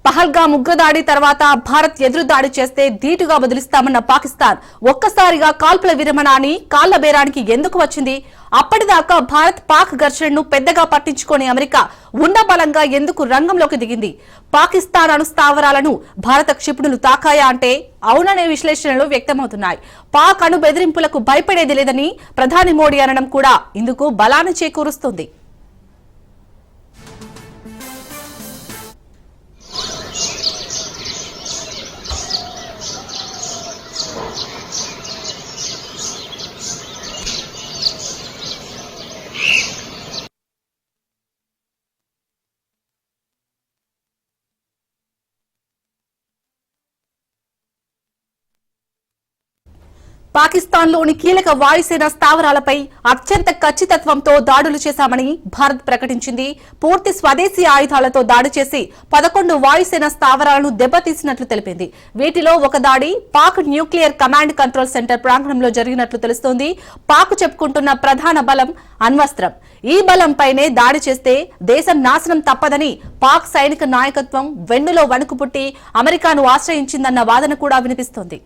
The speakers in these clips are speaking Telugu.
పహల్గామ్ ఉగ్రదాడి తర్వాత భారత్ ఎదురుదాడి చేస్తే ధీటుగా బదులిస్తామన్న పాకిస్తాన్ ఒక్కసారిగా కాల్పుల విరమణ అని కాళ్ల బేరానికి ఎందుకు వచ్చింది? అప్పటిదాకా భారత్ పాక్ ఘర్షణను పెద్దగా పట్టించుకోని అమెరికా ఉండబలంగా ఎందుకు రంగంలోకి దిగింది? పాకిస్తాన్ అణుస్థావరాలను భారత క్షిపణులు తాకాయా అంటే అవుననే విశ్లేషణలు వ్యక్తమవుతున్నాయి. పాక్ అణు బెదిరింపులకు భయపడేది లేదని ప్రధాని మోడీ అనడం కూడా ఇందుకు బలాన్ని చేకూరుస్తుంది. పాకిస్తాన్లోని కీలక వాయుసేన స్థావరాలపై అత్యంత ఖచ్చితత్వంతో దాడులు చేశామని భారత్ ప్రకటించింది. పూర్తి స్వదేశీ ఆయుధాలతో దాడి చేసి 11 వాయుసేన స్థావరాలను దెబ్బతీసినట్లు తెలిపింది. వీటిలో ఒక దాడి Pak nuclear command control centre ప్రాంగణంలో జరిగినట్లు తెలుస్తోంది. పాక్ చెప్పుకుంటున్న ప్రధాన బలం అణ్వస్త్రం. ఈ బలంపైనే దాడి చేస్తే దేశం నాశనం తప్పదని పాక్ సైనిక నాయకత్వం వెన్నులో వణుకు పుట్టి అమెరికాను ఆశ్రయించిందన్న వాదన కూడా వినిపిస్తోంది.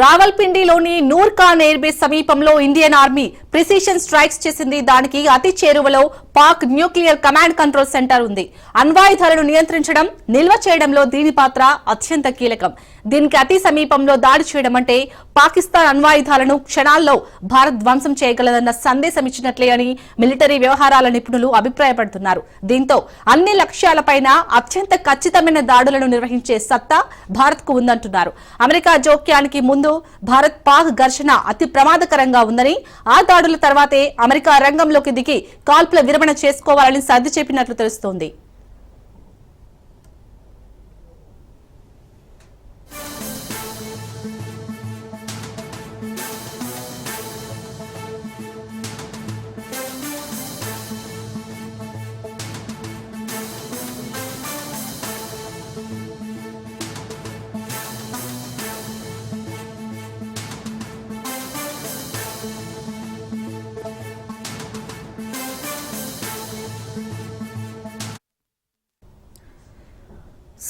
రావల్పిండిలోని నూర్ఖాన్ ఎయిర్ బేస్ సమీపంలో ఇండియన్ ఆర్మీ ప్రిసిషన్ స్ట్రైక్స్ చేసింది. దానికి అతి చేరువలో Pak nuclear command control centre ఉంది. అణ్వాయుధాలను నియంత్రించడం, నిల్వ చేయడంలో దీని పాత్ర అత్యంత కీలకం. దీనికి అతి సమీపంలో దాడి చేయడం అంటే పాకిస్తాన్ అణ్వాయుధాలను క్షణాల్లో భారత్ ధ్వంసం చేయగలదన్న సందేశం ఇచ్చినట్లే అని మిలిటరీ వ్యవహారాల నిపుణులు అభిప్రాయపడుతున్నారు. దీంతో అన్ని లక్ష్యాలపైన అత్యంత ఖచ్చితమైన దాడులను నిర్వహించే సత్తా భారత్ కు ఉందంటున్నారు. అమెరికా జోక్యానికి ముందు భారత్ పాక్ ఘర్షణ అతి ప్రమాదకరంగా ఉందని, ఆ దాడుల తర్వాతే అమెరికా రంగంలోకి దిగి కాల్పుల విరమణ చేసుకోవాలని సర్ది చెప్పినట్లు తెలుస్తోంది.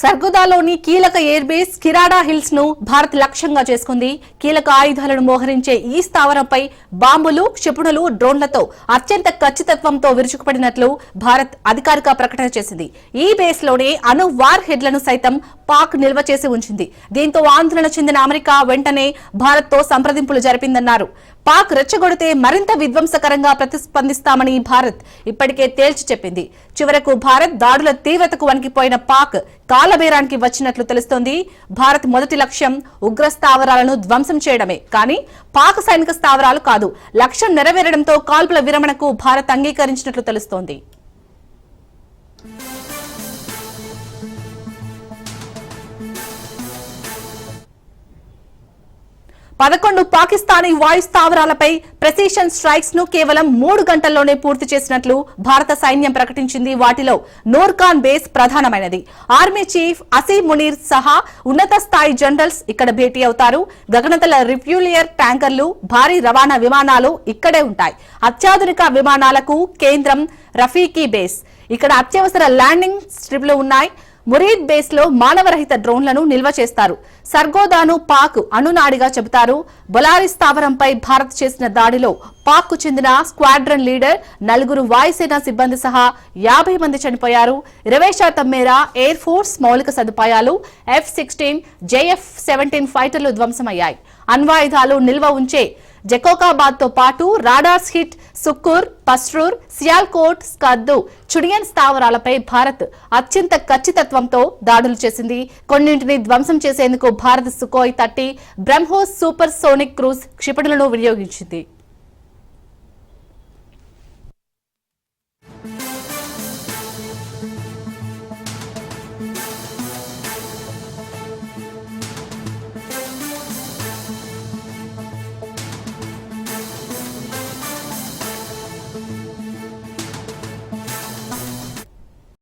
సర్గోదాలోని కీలక ఎయిర్ బేస్ కిరాడా హిల్స్ ను భారత్ లక్ష్యంగా చేసుకుంది. కీలక ఆయుధాలను మోహరించే ఈ స్థావరంపై బాంబులు, క్షిపణులు, డ్రోన్లతో అత్యంత ఖచ్చితత్వంతో విరుచుకుపడినట్లు భారత్ అధికారిక ప్రకటన చేసింది. ఈ బేస్ లోనే అణు వార్ హెడ్లను సైతం పాక్ నిల్వ చేసి ఉంచింది. దీంతో ఆందోళన చెందిన అమెరికా వెంటనే భారత్ తో సంప్రదింపులు జరిపిందన్నారు. పాక్ రెచ్చగొడితే మరింత విధ్వంసకరంగా ప్రతిస్పందిస్తామని భారత్ ఇప్పటికే తేల్చి చెప్పింది. చివరకు భారత్ దాడుల తీవ్రతకు వణికిపోయిన పాక్ కాలబేరానికి వచ్చినట్లు తెలుస్తోంది. భారత్ మొదటి లక్ష్యం ఉగ్ర స్థావరాలను ధ్వంసం చేయడమే, కానీ పాక్ సైనిక స్థావరాలు కాదు. లక్ష్యం నెరవేరడంతో కాల్పుల విరమణకు భారత్ అంగీకరించినట్లు తెలుస్తోంది. 11 పాకిస్తానీ వాయు స్థావరాలపై ప్రెసిషన్ స్ట్రైక్స్ ను కేవలం 3 గంటల్లోనే పూర్తి చేసినట్లు భారత సైన్యం ప్రకటించింది. వాటిలో నూర్ఖాన్ బేస్ ప్రధానమైనది. ఆర్మీ చీఫ్ అసీం మునీర్ సహా ఉన్నత స్థాయి జనరల్స్ ఇక్కడ భేటీ అవుతారు. గగనతల రిఫ్యూలియర్ ట్యాంకర్లు, భారీ రవాణా విమానాలు ఇక్కడే ఉంటాయి. అత్యాధునిక విమానాలకు కేంద్రం రఫీకీ బేస్. ఇక్కడ అత్యవసర ల్యాండింగ్ స్ట్రిప్లు ఉన్నాయి. మురీద్ బేస్ లో మానవరహిత డ్రోన్లను నిల్వ చేస్తారు. సర్గోదాను పాక్ అణునాడిగా చెబుతారు. బొలారి స్థావరంపై భారత్ చేసిన దాడిలో పాక్ కు చెందిన స్క్వాడ్రన్ లీడర్, 4 వాయుసేన సిబ్బంది సహా 50 మంది చనిపోయారు. 20% మేర ఎయిర్ ఫోర్స్ మౌలిక సదుపాయాలు, F-16, JF-17 ఫైటర్లు ధ్వంసమయ్యాయి. అణ్వాయుధాలు నిల్వ ఉంచే జకోకాబాద్ తో పాటు రాడార్స్ హిట్ సుక్కూర్, పస్రూర్, సియాల్కోట్, స్కర్దు, చుడియన్ స్థావరాలపై భారత్ అత్యంత ఖచ్చితత్వంతో దాడులు చేసింది. కొన్నింటిని ధ్వంసం చేసేందుకు Bharat Sukhoi 30 BrahMos supersonic cruise క్షిపణులను వినియోగించింది.